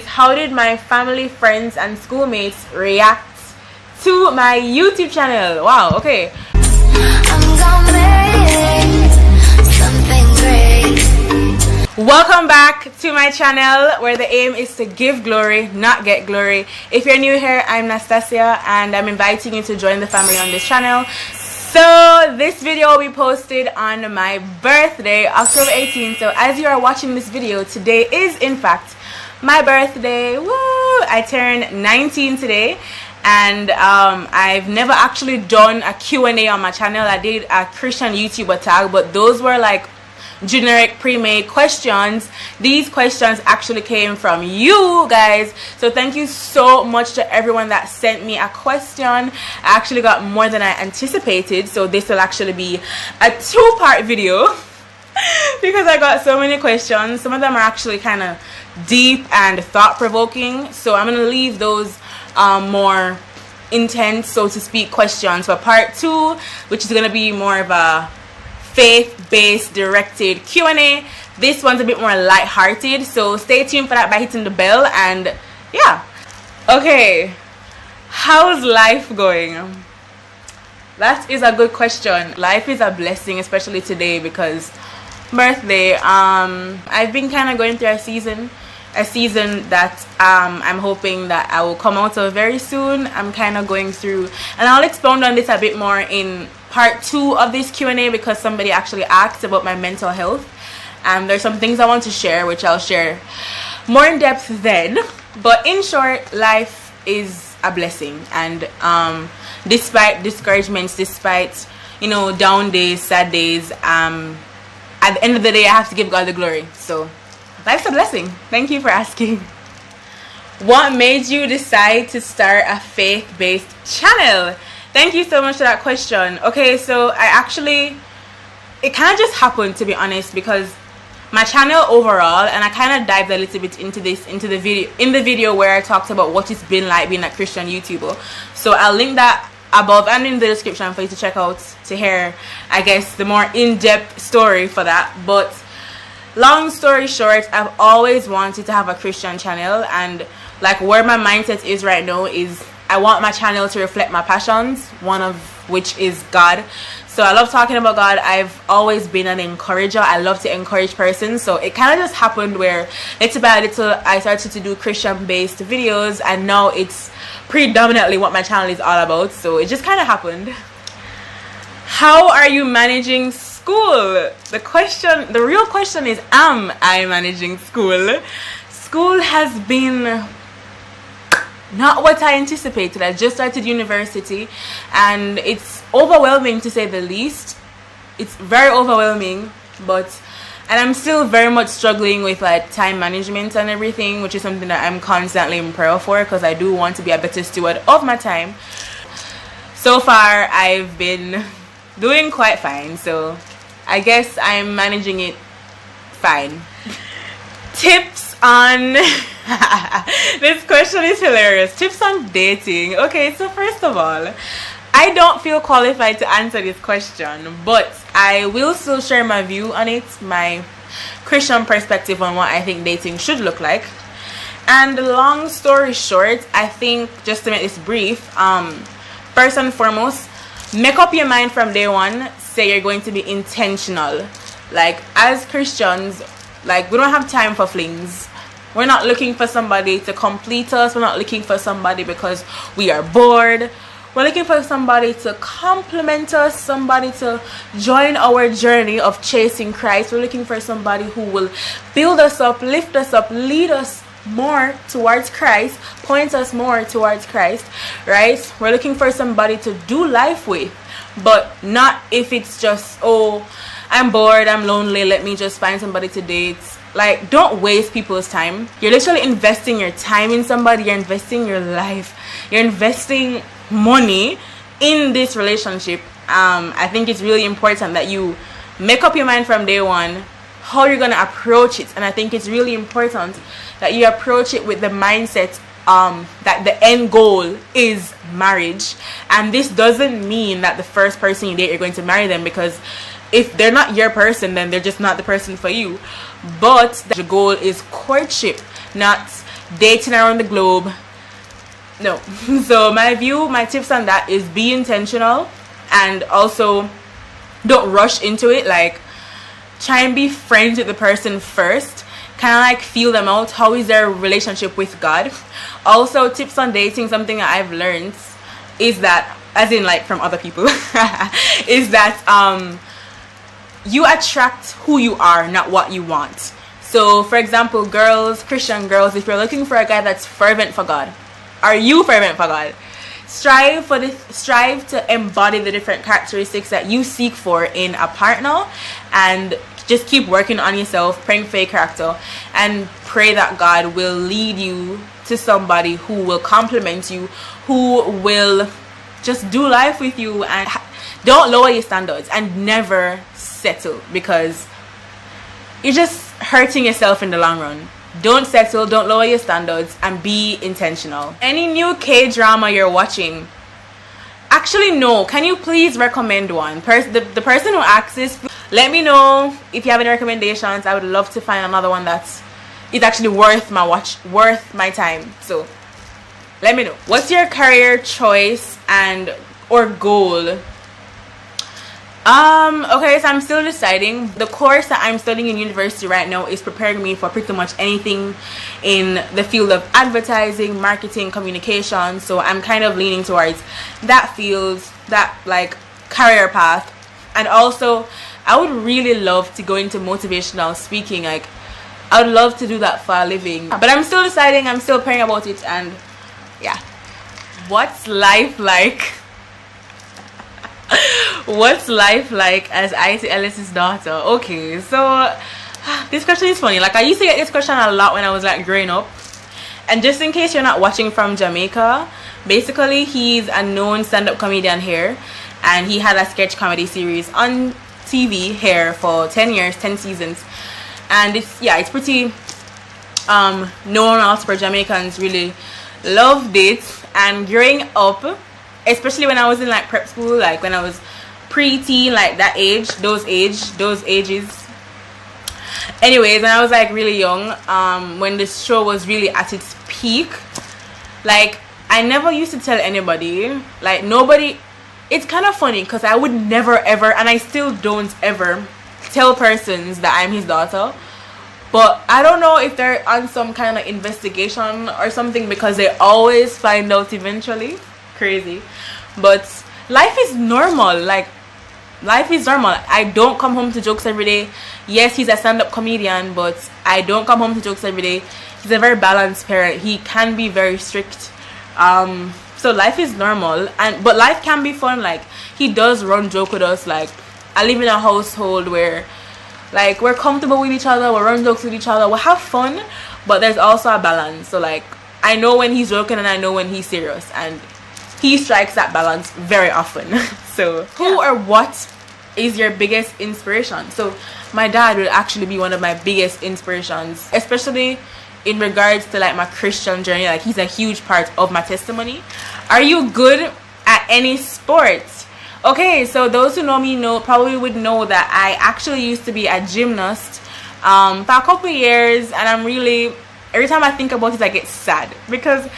How did my family, friends, and schoolmates react to my YouTube channel? Wow, okay. Welcome back to my channel where the aim is to give glory, not get glory. If you're new here, I'm Nastasia and I'm inviting you to join the family on this channel. So this video will be posted on my birthday, October 18th. So as you are watching this video, today is in fact my birthday. Woo! I turned 19 today, and I've never actually done a Q&A on my channel. I did a Christian YouTuber tag, but those were like generic pre-made questions. These questions actually came from you guys, so thank you so much to everyone that sent me a question. I actually got more than I anticipated, so this will actually be a two-part video because I got so many questions. Some of them are actually kind of deep and thought-provoking, so I'm gonna leave those more intense, so to speak, questions for part 2, which is gonna be more of a faith-based directed Q&A. This one's a bit more light-hearted, so stay tuned for that by hitting the bell. And yeah, okay, how's life going? That is a good question. Life is a blessing, especially today because birthday. I've been kind of going through a season that I'm hoping that I will come out of very soon. I'm kind of going through, and I'll expound on this a bit more in part 2 of this Q&A because somebody actually asked about my mental health, and there's some things I want to share which I'll share more in depth then. But in short, life is a blessing, and despite discouragements, despite, you know, down days, sad days, at the end of the day I have to give God the glory. So life's a blessing. Thank you for asking. What made you decide to start a faith-based channel? Thank you so much for that question. Okay, so it kind of just happened, to be honest, because my channel overall, and I kind of dived a little bit into the video where I talked about what it's been like being a Christian YouTuber. So I'll link that above and in the description for you to check out to hear, I guess, the more in-depth story for that. But long story short, I've always wanted to have a Christian channel, and like where my mindset is right now is I want my channel to reflect my passions, one of which is God. So I love talking about God. I've always been an encourager. I love to encourage persons. So it kind of just happened where little by little I started to do Christian based videos, and now it's predominantly what my channel is all about. So it just kind of happened. How are you managing school? The real question is, am I managing school? School has been not what I anticipated. I just started university and it's overwhelming, to say the least. It's very overwhelming, and I'm still very much struggling with like time management and everything, which is something that I'm constantly in prayer for because I do want to be a better steward of my time. So far I've been doing quite fine, so I guess I'm managing it fine. Tips on this question is hilarious. Tips on dating. Okay, so first of all, I don't feel qualified to answer this question, but I will still share my view on it, my Christian perspective on what I think dating should look like. And long story short, I think, just to make this brief, first and foremost, make up your mind from day one. Say you're going to be intentional. Like, as Christians, like, we don't have time for flings. We're not looking for somebody to complete us. We're not looking for somebody because we are bored. We're looking for somebody to complement us, somebody to join our journey of chasing Christ. We're looking for somebody who will build us up, lift us up, lead us more towards Christ, point us more towards Christ, right? We're looking for somebody to do life with, but not if it's just, oh, I'm bored, I'm lonely, let me just find somebody to date. Like, don't waste people's time. You're literally investing your time in somebody. You're investing your life. You're investing money in this relationship. I think it's really important that you make up your mind from day one how you're going to approach it. And I think it's really important that you approach it with the mindset that the end goal is marriage. And this doesn't mean that the first person you date, you're going to marry them, because if they're not your person, then they're just not the person for you. But the goal is courtship, not dating around the globe. No. So my tips on that is be intentional, and also don't rush into it. Like, try and be friends with the person first, kind of like feel them out. How is their relationship with God? Also, tips on dating, something that I've learned is that, as in like from other people, is that you attract who you are, not what you want. So for example, girls, Christian girls, if you're looking for a guy that's fervent for God, are you fervent for God? Strive to embody the different characteristics that you seek for in a partner, and just keep working on yourself, praying for your character, and pray that God will lead you to somebody who will compliment you, who will just do life with you. And don't lower your standards, and never settle, because you're just hurting yourself in the long run. Don't settle, don't lower your standards, and be intentional. Any new K-drama you're watching? Actually, no. Can you please recommend one? The person who asks this, let me know if you have any recommendations. I would love to find another one that is actually worth my watch, worth my time. So let me know. What's your career choice and or goal? Okay, so I'm still deciding. The course that I'm studying in university right now is preparing me for pretty much anything in the field of advertising, marketing, communication. So I'm kind of leaning towards that field, that like career path. And also I would really love to go into motivational speaking. Like, I would love to do that for a living, but I'm still deciding. I'm still praying about it. And yeah. What's life like? What's life like as Ity Ellis's daughter? Okay, so this question is funny. Like, I used to get this question a lot when I was like growing up. And just in case you're not watching from Jamaica, basically he's a known stand-up comedian here, and he had a sketch comedy series on TV here for 10 years, 10 seasons. And it's pretty known also for Jamaicans really loved it. And growing up, especially when I was in like prep school, like when I was pre-teen, like that age, those ages. Anyways, when I was like really young, when this show was really at its peak, like I never used to tell anybody, like nobody. It's kind of funny because I would never ever, and I still don't ever tell persons that I'm his daughter. But I don't know if they're on some kind of investigation or something, because they always find out eventually. Crazy. But life is normal. Like, life is normal. I don't come home to jokes every day. Yes, he's a stand-up comedian, but I don't come home to jokes every day. He's a very balanced parent. He can be very strict. So life is normal, but life can be fun. Like, he does run joke with us. Like, I live in a household where like we're comfortable with each other, we run jokes with each other, we have fun, but there's also a balance. So like, I know when he's joking and I know when he's serious, and he strikes that balance very often. So who or what is your biggest inspiration? So my dad will actually be one of my biggest inspirations, especially in regards to like my Christian journey. Like, he's a huge part of my testimony. Are you good at any sport? Okay, so those who know me probably would know that I actually used to be a gymnast for a couple years, and I'm really, every time I think about it I get sad, because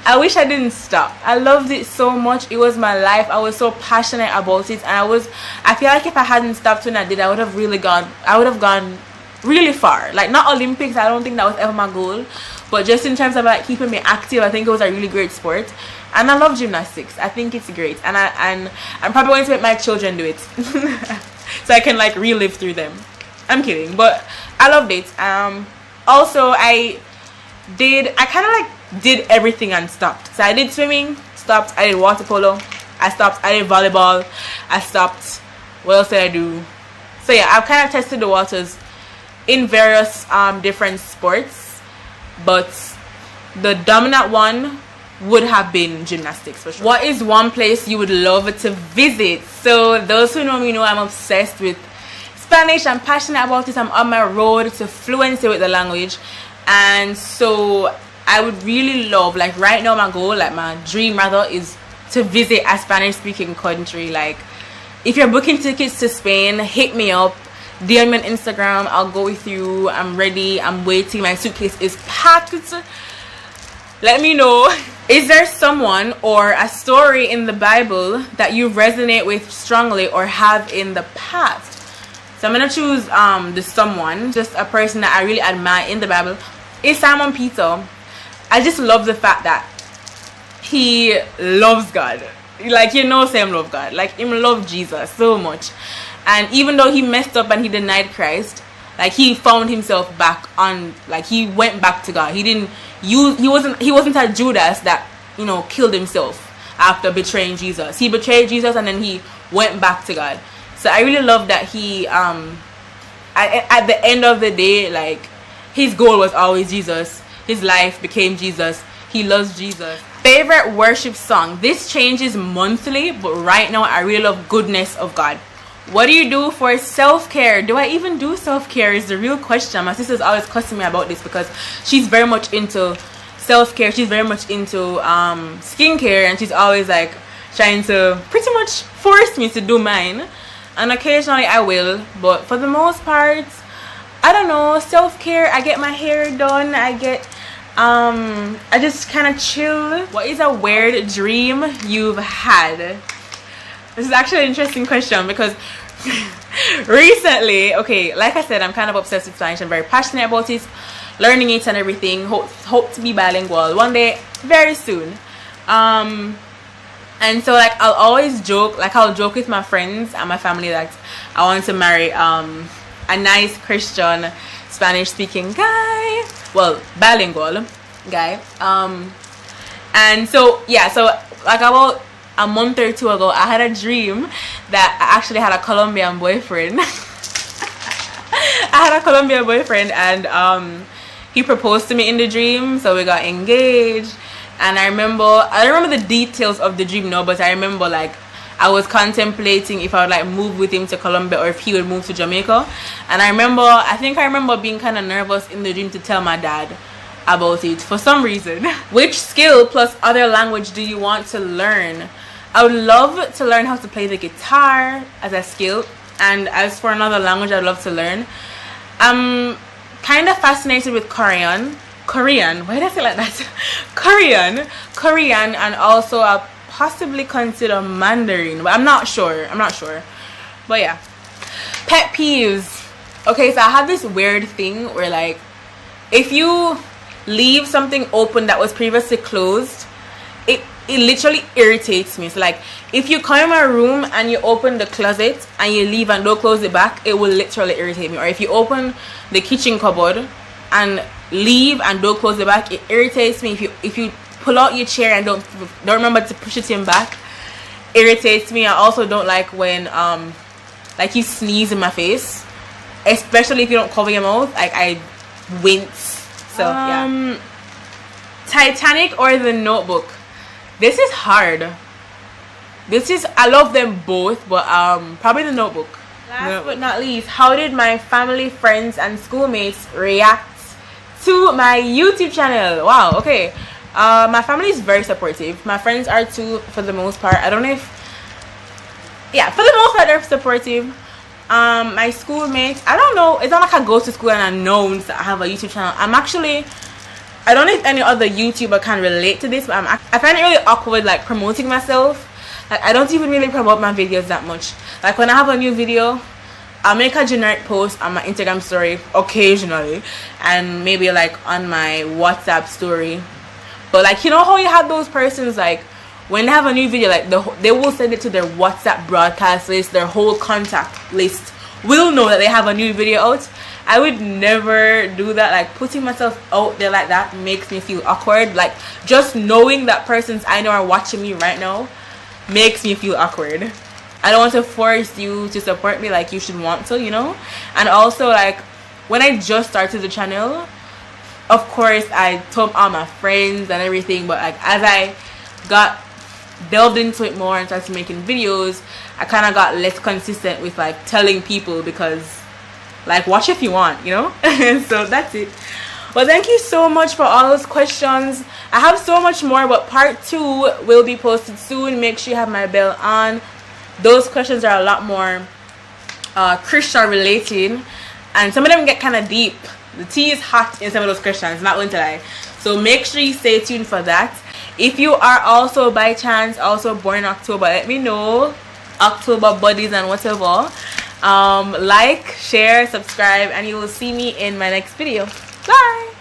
I wish I didn't stop. I loved it so much. It was my life. I was so passionate about it, and I feel like if I hadn't stopped when I did, I would have gone really far. Like, not Olympics, I don't think that was ever my goal, but just in terms of like keeping me active, I think it was a really great sport. And I love gymnastics. I think it's great, and I'm probably going to make my children do it so I can like relive through them. I'm kidding, but I loved it. Also I kind of like did everything and stopped. So I did swimming, stopped. I did water polo, I stopped. I did volleyball, I stopped. What else did I do? So yeah, I've kind of tested the waters in various different sports, but the dominant one would have been gymnastics for sure. What is one place you would love to visit? So those who know me know I'm obsessed with Spanish. I'm passionate about it. I'm on my road to fluency with the language, and so I would really love, like right now my goal, like my dream rather, is to visit a Spanish speaking country. Like, if you're booking tickets to Spain, hit me up, DM me on Instagram. I'll go with you. I'm ready, I'm waiting, my suitcase is packed. let me know. Is there someone or a story in the Bible that you resonate with strongly or have in the past? So I'm gonna choose the someone, just a person that I really admire in the Bible. Is Simon Peter. I just love the fact that he loves God. Like, you know, Sam love God. Like, him love Jesus so much. And even though he messed up and he denied Christ, like, he found himself back on, like, he went back to God. He wasn't a Judas that, you know, killed himself after betraying Jesus. He betrayed Jesus and then he went back to God. So I really love that he at the end of the day, like, his goal was always Jesus. His life became Jesus. He loves Jesus. Favorite worship song. This changes monthly, but right now I really love Goodness of God. What do you do for self-care? Do I even do self-care is the real question. My sister's always cussing me about this because she's very much into self-care. She's very much into skincare, and she's always like trying to pretty much force me to do mine. And occasionally I will, but for the most part, I don't know, self-care. I get my hair done. I just kind of chill. What is a weird dream you've had? This is actually an interesting question because recently, okay, like I said, I'm kind of obsessed with Spanish. I'm very passionate about it, learning it and everything. Hope to be bilingual one day, very soon. And so, like, I'll always joke, like, I'll joke with my friends and my family that I want to marry a nice Christian Spanish speaking guy, well, bilingual guy. And so, yeah, so like about a month or two ago, I had a dream that I actually had a Colombian boyfriend. I had a Colombian boyfriend, and he proposed to me in the dream, so we got engaged. And I don't remember the details of the dream now, but I remember, like, I was contemplating if I would, like, move with him to Colombia or if he would move to Jamaica. And I think I remember being kind of nervous in the dream to tell my dad about it for some reason. Which skill plus other language do you want to learn? I would love to learn how to play the guitar as a skill, and as for another language I'd love to learn, I'm kind of fascinated with Korean. Why did I say like that? Korean, and also I'll possibly consider Mandarin, but I'm not sure. But yeah, pet peeves. Okay, so I have this weird thing where, like, if you leave something open that was previously closed, it literally irritates me. So, like, if you come in my room and you open the closet and you leave and don't close it back, it will literally irritate me. Or if you open the kitchen cupboard and leave and don't close it back, it irritates me. If you pull out your chair and don't remember to push it in back, irritates me. I also don't like when like, you sneeze in my face, especially if you don't cover your mouth. Like, I wince. So yeah. Titanic or The Notebook? This is hard. I love them both, but probably The Notebook. Last but not least, how did my family, friends, and schoolmates react to my YouTube channel? Wow, okay. My family is very supportive. My friends are too, for the most part. I don't know if, yeah, for the most part they're supportive. My schoolmates, I don't know, it's not like I go to school and I know that I have a YouTube channel. I don't know if any other YouTuber can relate to this, but I find it really awkward, like, promoting myself. Like, I don't even really promote my videos that much. Like, when I have a new video, I'll make a generic post on my Instagram story occasionally, and maybe, like, on my WhatsApp story. But, like, you know how you have those persons, like, when they have a new video, like, they will send it to their WhatsApp broadcast list, their whole contact list will know that they have a new video out. I would never do that. Like, putting myself out there like that makes me feel awkward. Like, just knowing that persons I know are watching me right now makes me feel awkward. I don't want to force you to support me like you should want to, you know. And also, like, when I just started the channel, of course I told all my friends and everything, but, like, as I got delved into it more and started making videos, I kind of got less consistent with, like, telling people, because, like, watch if you want, you know. So that's it. Well, thank you so much for all those questions. I have so much more, but part 2 will be posted soon. Make sure you have my bell on. Those questions are a lot more Christian related, and some of them get kind of deep. The tea is hot in some of those questions, not going to lie. So make sure you stay tuned for that. If you are also by chance also born in October, let me know. October buddies and whatever. Like, share, subscribe, and you will see me in my next video. Bye.